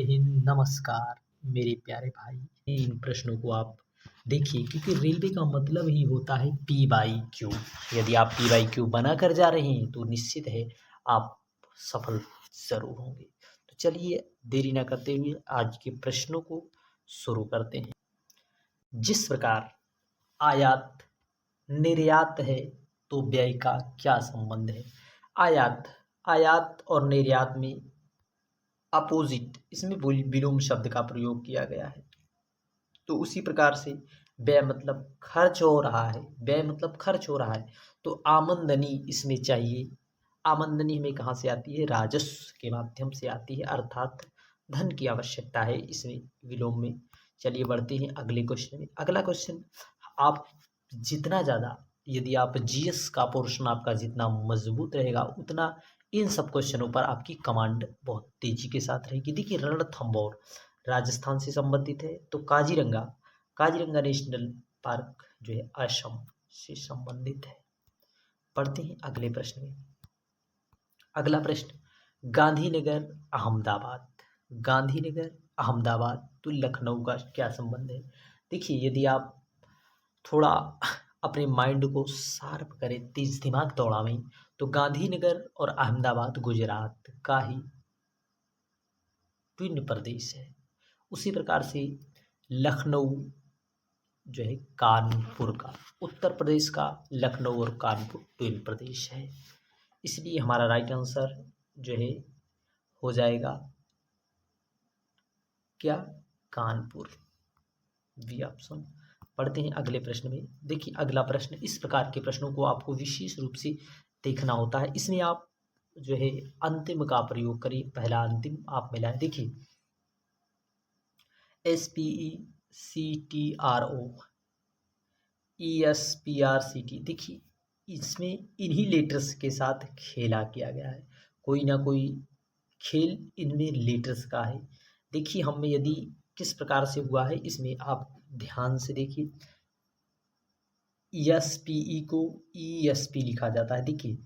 हिंद, नमस्कार मेरे प्यारे भाई। इन प्रश्नों को आप देखिए, क्योंकि रेलवे का मतलब ही होता है पी बाई क्यू। यदि आप पी बाई क्यू बना कर जा रहे हैं तो निश्चित है आप सफल जरूर होंगे। तो चलिए देरी ना करते हुए आज के प्रश्नों को शुरू करते हैं। जिस प्रकार आयात निर्यात है तो व्यय का क्या संबंध है? आयात आयात और निर्यात में अपोजिट, इसमें विलोम शब्द का प्रयोग किया गया है। तो उसी प्रकार से व्यय मतलब खर्च हो रहा है, व्यय मतलब खर्च हो रहा है, तो आमदनी इसमें चाहिए। आमदनी हमें कहाँ से आती है? राजस्व के माध्यम से आती है, अर्थात धन की आवश्यकता है इसमें विलोम में। चलिए बढ़ते हैं अगले क्वेश्चन में। अगला क्वेश्चन, आप जितना ज़्यादा, यदि आप जीएस का पोर्शन आपका जितना मजबूत रहेगा उतना इन सब क्वेश्चनों पर आपकी कमांड बहुत तेजी के साथ रहेगी। देखिए, रणथंभौर राजस्थान से संबंधित है, तो काजीरंगा काजीरंगा नेशनल पार्क जो है असम से संबंधित है। पढ़ते हैं अगले प्रश्न में। अगला प्रश्न, गांधीनगर अहमदाबाद गांधीनगर अहमदाबाद तो लखनऊ का क्या संबंध है? देखिए, यदि आप थोड़ा अपने माइंड को शार्प करें, तेज दिमाग दौड़ावें, तो गांधीनगर और अहमदाबाद गुजरात का ही ट्विन प्रदेश है। उसी प्रकार से लखनऊ जो है कानपुर का, उत्तर प्रदेश का लखनऊ और कानपुर ट्विन प्रदेश है। इसलिए हमारा राइट आंसर जो है हो जाएगा क्या? Kanpur, B option. पढ़ते हैं अगले प्रश्न में। देखिए, अगला प्रश्न, इस प्रकार के प्रश्नों को आपको विशेष रूप से देखना होता है। इसमें आप जो है अंतिम का प्रयोग करिए, पहला अंतिम आप मिलाएं। देखिए, SPECTRO ESPRCT, देखिए इसमें इन्हीं लेटर्स के साथ खेला किया गया है। कोई ना कोई खेल इनमें लेटर्स का है। देखिए, हम में यदि किस प्रकार से हुआ है इसमें आप ध्यान से देखिए। ESPE को ESP लिखा जाता है। देखिए,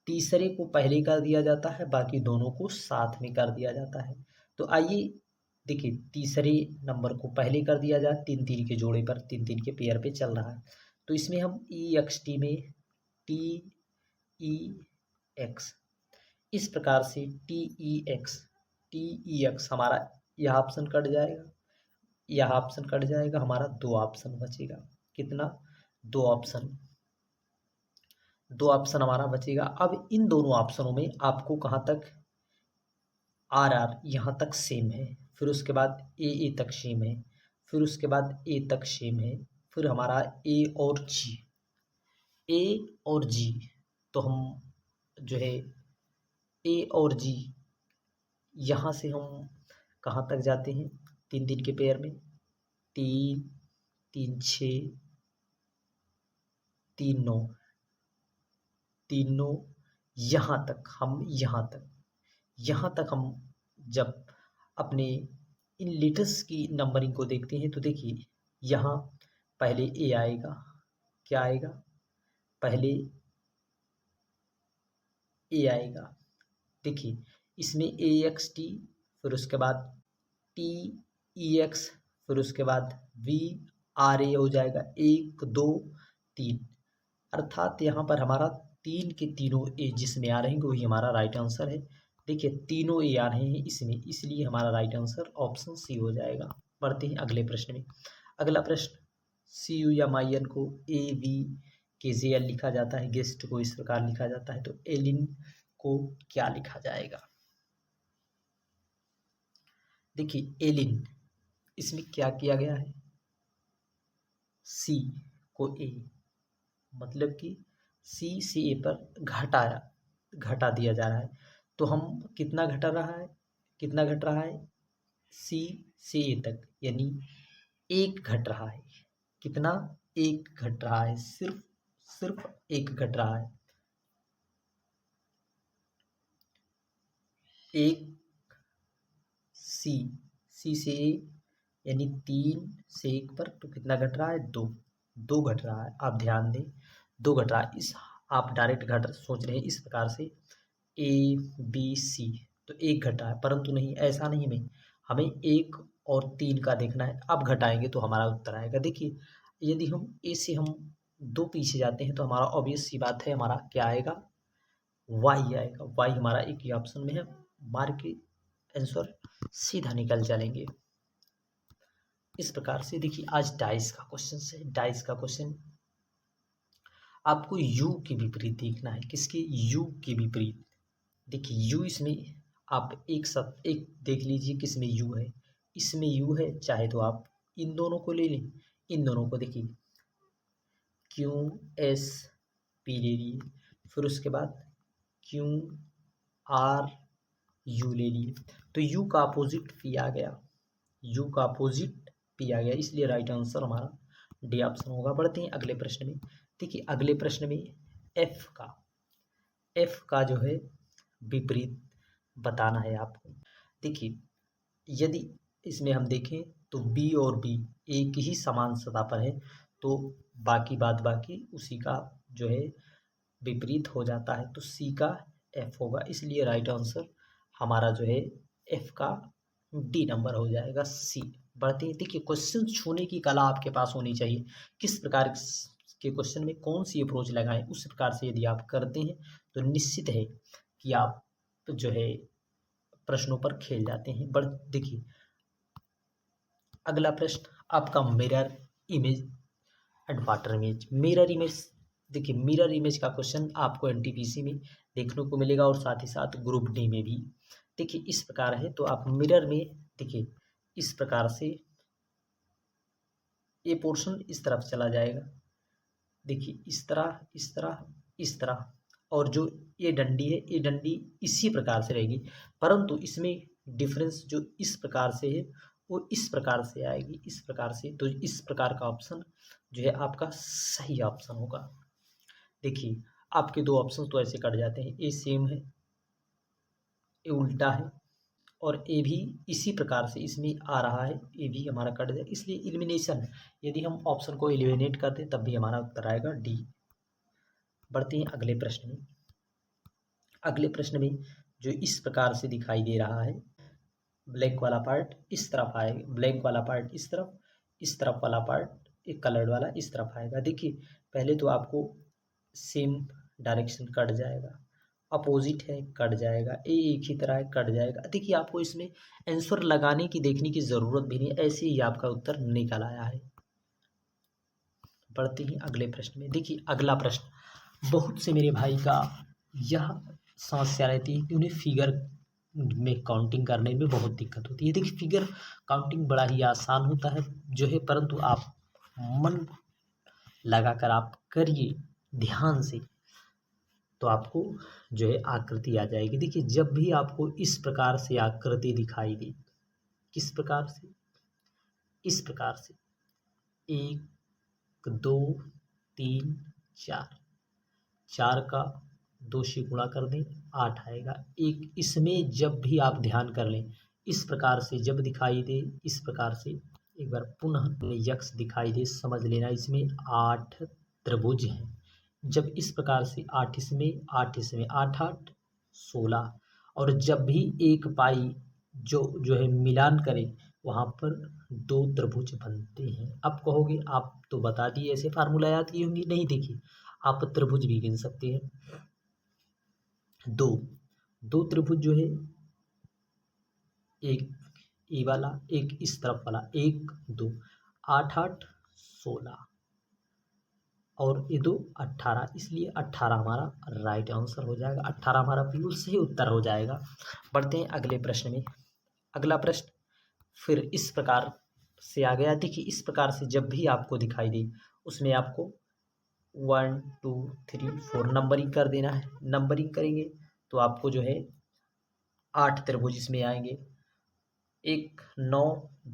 तीसरे को पहले कर दिया जाता है, बाकी दोनों को साथ में कर दिया जाता है। तो आइए देखिए, तीसरे नंबर को पहले कर दिया जाए, तीन तीन के जोड़े पर, तीन तीन के पेयर पे चल रहा है। तो इसमें हम EXT में TEX, इस प्रकार से TEX हमारा यह ऑप्शन कट जाएगा, यह ऑप्शन कट जाएगा, हमारा दो ऑप्शन बचेगा। कितना? दो ऑप्शन हमारा बचेगा। अब इन दोनों ऑप्शनों में आपको कहाँ तक? RR यहाँ तक सेम है, फिर उसके बाद AA तक सेम है, फिर उसके बाद A तक सेम है, फिर हमारा A और G। तो हम जो है A और G, यहाँ से हम कहाँ तक जाते हैं? तीन तीन के पेयर में, 3 3 6 3 9, 3 9, यहाँ तक हम, यहाँ तक हम जब अपने इन लेटर्स की नंबरिंग को देखते हैं तो देखिए, यहाँ पहले ए आएगा। क्या आएगा? पहले ए आएगा। देखिए, इसमें AXT, फिर उसके बाद TEX, फिर उसके बाद VRA हो जाएगा, 1 2 3, अर्थात यहाँ पर हमारा तीन के तीनों ए जिसमें आ रहे हैं वही हमारा राइट आंसर है। देखिए, तीनों ए आ रहे हैं इसमें, इसलिए हमारा राइट आंसर ऑप्शन सी हो जाएगा। बढ़ते हैं अगले प्रश्न में। अगला प्रश्न, CU या माइयन को AVKJL लिखा जाता है, गेस्ट को इस प्रकार लिखा जाता है, तो एलिन को क्या लिखा जाएगा? देखिए, एलिन, इसमें क्या किया गया है? सी को ए, मतलब कि सी से ए पर घटा दिया जा रहा है। तो हम कितना घटा रहा है? कितना घट रहा है? सी से ए तक, यानी एक घट रहा है। कितना? एक घट रहा है, सिर्फ एक घट रहा है। एक सी सी से ए, यानी 3 से 1 पर, तो कितना घट रहा है? 2 घट रहा है। आप ध्यान दें, 2 घट रहा है। इस आप डायरेक्ट घट सोच रहे हैं इस प्रकार से A B C, तो एक घटा है, परंतु नहीं, ऐसा नहीं में हमें 1 और 3 का देखना है। अब घटाएंगे तो हमारा उत्तर आएगा। देखिए यदि हम ए से हम 2 पीछे जाते हैं तो हमारा ऑब्वियस सी बात है, हमारा क्या आएगा, वाई आएगा। वाई हमारा एक ही ऑप्शन में है। मार के आंसर सीधा निकल चलेंगे। इस प्रकार से देखिए आज डाइस का क्वेश्चन है। डाइस का क्वेश्चन आपको यू के विपरीत देखना है। किसके? यू के विपरीत। देखिए यू इसमें आप एक देख लीजिए किसमें यू है। इसमें यू है, चाहे तो आप इन दोनों को ले लें। इन दोनों को देखिए क्यू एस पी ले लिए, फिर उसके बाद क्यू आर यू ले लिए, तो यू का अपोजिट पी आ गया। यू का अपोजिट पी आ गया, इसलिए राइट आंसर हमारा डी ऑप्शन होगा। बढ़ते हैं अगले प्रश्न में। देखिए अगले प्रश्न में एफ का जो है विपरीत बताना है आपको। देखिए यदि इसमें हम देखें तो बी और बी एक ही समान सतह पर है, तो बाकी उसी का जो है विपरीत हो जाता है, तो सी का एफ होगा। इसलिए राइट आंसर हमारा जो है एफ का डी नंबर हो जाएगा, सी। बढ़ते हैं। देखिए क्वेश्चन छूने की कला आपके पास होनी चाहिए। किस प्रकार के क्वेश्चन में कौन सी अप्रोच लगाएं, उस प्रकार से यदि आप करते हैं तो निश्चित है कि आप जो है प्रश्नों पर खेल जाते हैं। बढ़ देखिए अगला प्रश्न आपका mirror image and water image. Mirror image, देखिए मिरर इमेज का क्वेश्चन आपको एनटीपीसी में देखने को मिलेगा और साथ ही साथ ग्रुप डी में भी। देखिए इस प्रकार है, तो आप मिरर में देखिए इस प्रकार से ये पोर्शन इस तरफ चला जाएगा। देखिए इस तरह इस तरह इस तरह, और जो ये डंडी है ये डंडी इसी प्रकार से रहेगी, परंतु इसमें डिफरेंस जो इस प्रकार से है वो इस प्रकार से आएगी, इस प्रकार से। तो इस प्रकार का ऑप्शन जो है आपका सही ऑप्शन होगा। देखिए आपके दो ऑप्शन तो ऐसे कट जाते हैं, ए सेम है, ए उल्टा है, और ए भी इसी प्रकार से इसमें आ रहा है, ए भी हमारा कट जाए। इसलिए एलिमिनेशन, यदि हम ऑप्शन को एलिमिनेट करते तब भी हमारा उत्तर आएगा डी। बढ़ते हैं अगले प्रश्न में। अगले प्रश्न में जो इस प्रकार से दिखाई दे रहा है, ब्लैक वाला पार्ट इस तरफ आएगा, ब्लैक वाला पार्ट इस तरफ वाला पार्ट एक कलर्ड वाला इस तरफ आएगा। देखिए पहले तो आपको सेम डायरेक्शन कट जाएगा, अपोजिट है कट जाएगा, ए एक ही तरह है कट जाएगा। देखिए आपको इसमें आंसर लगाने की देखने की ज़रूरत भी नहीं, ऐसे ही आपका उत्तर निकल आया है। बढ़ते ही अगले प्रश्न में। देखिए अगला प्रश्न बहुत से मेरे भाई का यह समस्या रहती है कि उन्हें फिगर में काउंटिंग करने में बहुत दिक्कत होती है। देखिए फिगर काउंटिंग बड़ा ही आसान होता है जो है, परंतु आप मन लगाकर आप करिए ध्यान से, तो आपको जो है आकृति आ जाएगी। देखिए जब भी आपको इस प्रकार से आकृति दिखाई दे, किस प्रकार से, इस प्रकार से 1 2 3 4, 4 का 2 से गुणा कर दें 8 आएगा। एक इसमें जब भी आप ध्यान कर लें, इस प्रकार से जब दिखाई दे, इस प्रकार से एक बार पुनः यक्ष दिखाई दे, समझ लेना इसमें 8 त्रिभुज हैं। जब इस प्रकार से 8 इसमें 8 इसमें 8 8 16, और जब भी एक पाई जो है मिलान करें वहाँ पर 2 त्रिभुज बनते हैं। अब कहोगे आप तो बता दिए, ऐसे फार्मूला याद किए होंगे। नहीं, देखिए आप त्रिभुज भी गिन सकते हैं। दो त्रिभुज जो है, एक ये वाला एक इस तरफ वाला, 1 2 8 8 16 और ये 2 18, इसलिए 18 हमारा राइट आंसर हो जाएगा। 18 हमारा बिल्कुल सही उत्तर हो जाएगा। बढ़ते हैं अगले प्रश्न में। अगला प्रश्न फिर इस प्रकार से आ गया। देखिए इस प्रकार से जब भी आपको दिखाई दे उसमें आपको 1 2 3 4 नंबरिंग कर देना है। नंबरिंग करेंगे तो आपको जो है 8 त्रिभुज इसमें आएंगे, 1 9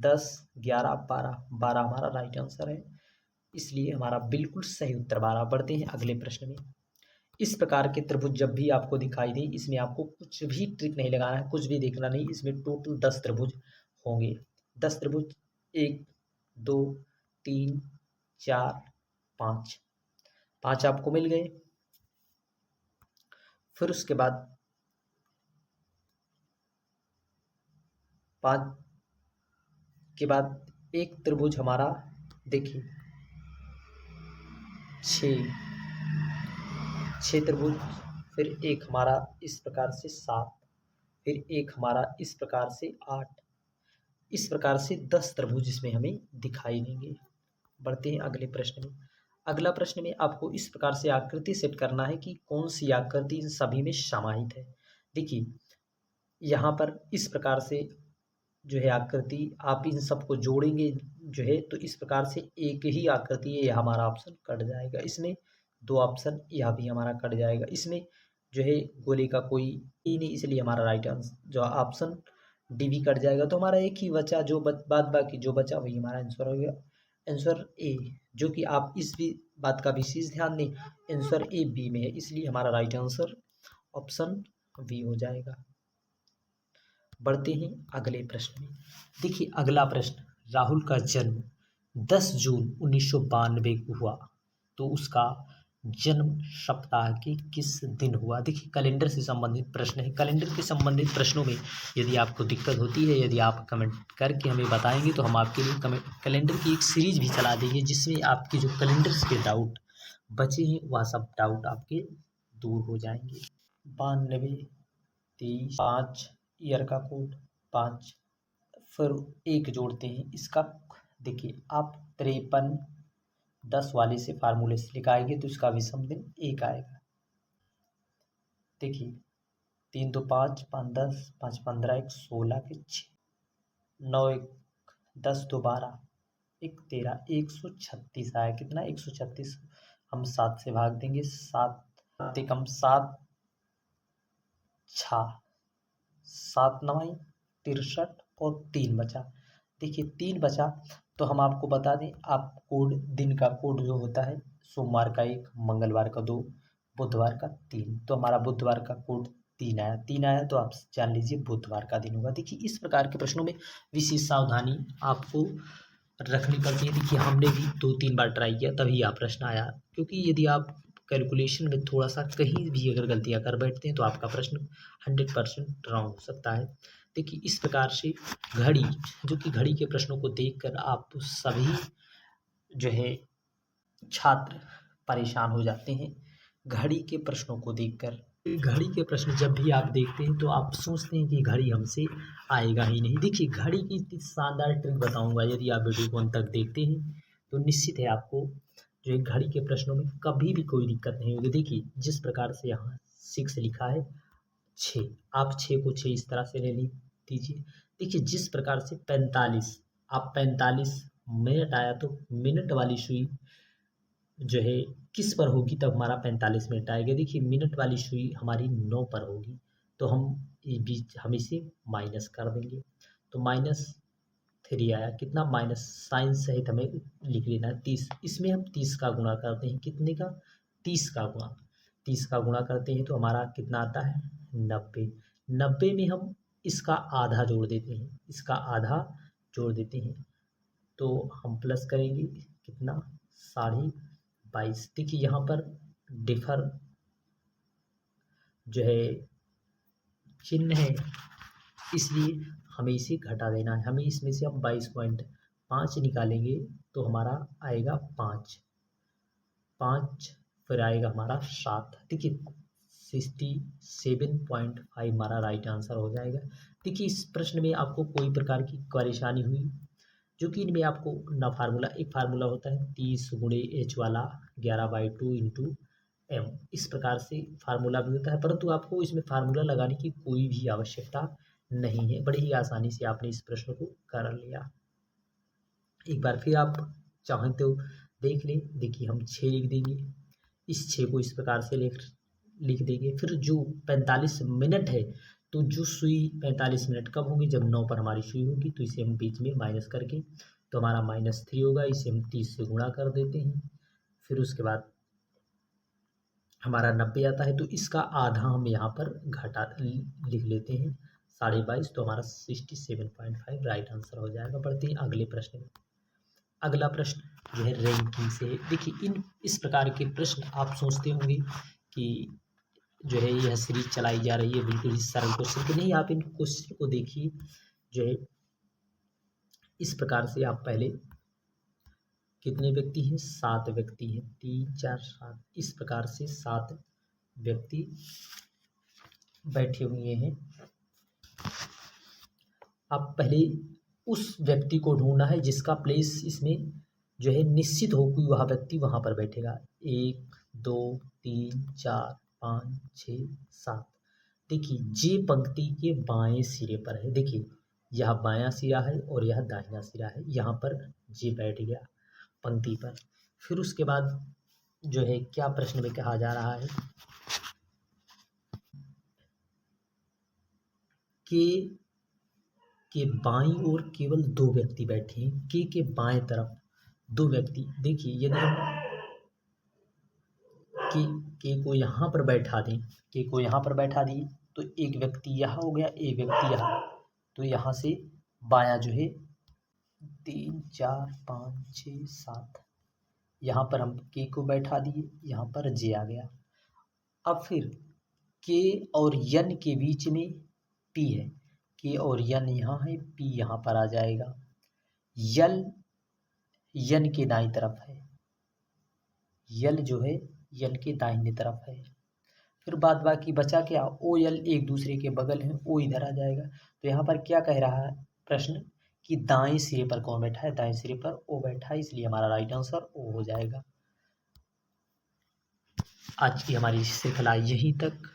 10 11 12, 12 हमारा राइट आंसर है, इसलिए हमारा बिल्कुल सही उत्तर 12। बढ़ते हैं अगले प्रश्न में। इस प्रकार के त्रिभुज जब भी आपको दिखाई दे, इसमें आपको कुछ भी ट्रिक नहीं लगाना है, कुछ भी देखना नहीं। इसमें टोटल 10 त्रिभुज होंगे। 10 त्रिभुज 1 2 3 4 5, 5 आपको मिल गए। फिर उसके बाद 5 के बाद एक त्रिभुज हमारा देखिए 6 त्रिभुज, फिर एक हमारा इस प्रकार से 7, फिर एक हमारा इस प्रकार से 8, इस प्रकार से 10 त्रिभुज इसमें हमें दिखाई देंगे। बढ़ते हैं अगले प्रश्न में। अगला प्रश्न में आपको इस प्रकार से आकृति सेट करना है कि कौन सी आकृति इन सभी में समाहित है। देखिए यहाँ पर इस प्रकार से जो है आकृति आप इन सबको जोड़ेंगे जो है, तो इस प्रकार से एक ही आकृति है, यह हमारा ऑप्शन कट जाएगा। इसमें 2 ऑप्शन, यह भी हमारा कट जाएगा। इसमें जो है गोले का कोई ही नहीं, इसलिए हमारा राइट आंसर जो ऑप्शन डी भी कट जाएगा। तो हमारा एक ही बचा, जो बाद बाकी जो बचा वही हमारा आंसर हो गया, आंसर ए। जो कि आप इस भी बात का विशेष ध्यान दें, आंसर ए बी में है, इसलिए हमारा राइट आंसर ऑप्शन बी हो जाएगा। बढ़ते हैं अगले प्रश्न में। देखिए अगला प्रश्न, राहुल का जन्म 10 जून 1992 को हुआ, तो उसका जन्म सप्ताह के किस दिन हुआ। देखिए कैलेंडर से संबंधित प्रश्न है। कैलेंडर के संबंधित प्रश्नों में यदि आपको दिक्कत होती है, यदि आप कमेंट करके हमें बताएंगे तो हम आपके लिए कैलेंडर की एक सीरीज भी चला देंगे, जिसमें आपके जो कैलेंडर के डाउट बचे हैं वह सब डाउट आपके दूर हो जाएंगे। 92, 23, 5 ईयर का कोड 5, फिर एक जोड़ते हैं इसका। देखिए आप 53 10 वाले से फार्मूले से लिखाएंगे तो इसका विषम दिन 1 आएगा। देखिए 3 2 5 5 10 5 15 1 16 के 6 9 1 10 2 12 1 13 136 आया। कितना 136, हम 7 से भाग देंगे, 7 एकम 7 6 7 9 63 और 3 बचा। देखिए 3 बचा तो हम आपको बता दें, आप कोड दिन का कोड जो होता है, सोमवार का 1, मंगलवार का 2, बुधवार का 3, तो हमारा बुधवार का कोड 3 आया। 3 आया तो आप जान लीजिए बुधवार का दिन होगा। देखिए इस प्रकार के प्रश्नों में विशेष सावधानी आपको रखनी पड़ती है। देखिए हमने भी 2-3 बार ट्राई किया तभी यह प्रश्न आया, क्योंकि यदि आप कैलकुलेशन में थोड़ा सा कहीं भी अगर गलतियां कर बैठते हैं तो आपका प्रश्न 100% रॉन्ग हो सकता है। देखिए इस प्रकार से घड़ी, जो कि घड़ी के प्रश्नों को देखकर आप सभी जो है छात्र परेशान हो जाते हैं। घड़ी के प्रश्नों को देखकर, घड़ी के प्रश्न जब भी आप देखते हैं तो आप सोचते हैं कि घड़ी हमसे आएगा ही नहीं। देखिए घड़ी की इतनी शानदार ट्रिक बताऊंगा, यदि आप वीडियो को अंत तक देखते हैं तो निश्चित है आपको जो है घड़ी के प्रश्नों में कभी भी कोई दिक्कत नहीं होगी। देखिए जिस प्रकार से यहाँ 6 लिखा है, 6, आप 6 को 6 इस तरह से ले दीजिए। देखिए जिस प्रकार से 45, आप 45 मिनट आया तो मिनट वाली सुई जो है किस पर होगी, तब हमारा 45 मिनट आएगा। देखिए मिनट वाली सुई हमारी 9 पर होगी, तो हम इसे माइनस कर देंगे, तो -3 आया। कितना माइनस साइन सहित हमें लिख लेना है 30। इसमें हम 30 का गुणा करते हैं, कितने का 30 का गुणा, 30 का गुणा करते हैं तो हमारा कितना आता है 90। 90 में हम इसका आधा जोड़ देते हैं, इसका आधा जोड़ देते हैं तो हम प्लस करेंगे कितना 22.5। देखिए यहाँ पर डिफर जो है चिन्ह है, इसलिए हमें इसे घटा देना है। हमें इसमें से हम 22.5 निकालेंगे तो हमारा आएगा 5, फिर आएगा हमारा 7। देखिए 67.5 हमारा राइट आंसर हो जाएगा। देखिए इस प्रश्न में आपको कोई प्रकार की परेशानी हुई, जो कि इनमें आपको ना फार्मूला, एक फार्मूला होता है 30 गुणे h वाला 11/2 इंटू एम, इस प्रकार से फार्मूला भी होता है, परंतु आपको इसमें फार्मूला लगाने की कोई भी आवश्यकता नहीं है। बड़ी ही आसानी से आपने इस प्रश्न को कर लिया। एक बार फिर आप चाहें तो देख लें। देखिए हम 6 लिख देंगे, इस 6 को इस प्रकार से लिख देंगे। फिर जो 45 मिनट है, तो जो सुई 45 मिनट कब होगी, जब 9 पर हमारी सुई होगी, तो इसे हम बीच में माइनस करके, तो हमारा -3 होगा, इसे हम 30 से गुणा कर देते हैं। फिर उसके बाद हमारा 90 आता है, तो इसका आधा हम यहाँ पर घटा लिख लेते हैं 22.5, तो हमारा 67.5 राइट आंसर हो जाएगा। बढ़ते हैं अगले प्रश्न में। अगला प्रश्न जो है रैंकिंग से है। देखिए इस प्रकार के प्रश्न आप सोचते होंगे कि जो है यह सीरीज चलाई जा रही है बिल्कुल ही सरल क्वेश्चन, कि नहीं, आप इन क्वेश्चन को देखिए। जो है इस प्रकार से आप पहले कितने व्यक्ति हैं, 7 व्यक्ति हैं, 3 4 7, इस प्रकार से 7 व्यक्ति बैठे हुए हैं। अब पहले उस व्यक्ति को ढूंढना है जिसका प्लेस इसमें जो है निश्चित हो कि वह व्यक्ति वहाँ पर बैठेगा। 1 2 3 4 5 6 7। देखिए जे पंक्ति के बाएं सिरे पर है। देखिए यह बायां सिरा है और यह दाहिना सिरा है। यहाँ पर जे बैठ गया पंक्ति पर। फिर उसके बाद जो है क्या प्रश्न में कहा जा रहा है के बाईं ओर केवल 2 व्यक्ति बैठे हैं। के बाएं तरफ 2 व्यक्ति। देखिए यदि हम के को यहाँ पर बैठा दें, के को यहाँ पर बैठा दिए तो एक व्यक्ति यहाँ हो गया, एक व्यक्ति यहाँ। तो यहाँ से बायां जो है 3 4 5 6 7, यहाँ पर हम के को बैठा दिए, यहाँ पर जे आ गया। अब फिर के और यन के बीच में पी है। के और यन यहाँ है, पी यहाँ पर आ जाएगा। यल यन के दाईं तरफ है। यल जो है यल के दाहिने तरफ है। फिर बाद बाकी बचा क्या, ओ यल एक दूसरे के बगल है, ओ इधर आ जाएगा। तो यहाँ पर क्या कह रहा है प्रश्न कि दाएं सिरे पर कौन बैठा है, दाएं सिरे पर ओ बैठा है, इसलिए हमारा राइट आंसर ओ हो जाएगा। आज की हमारी श्रृंखला यहीं तक।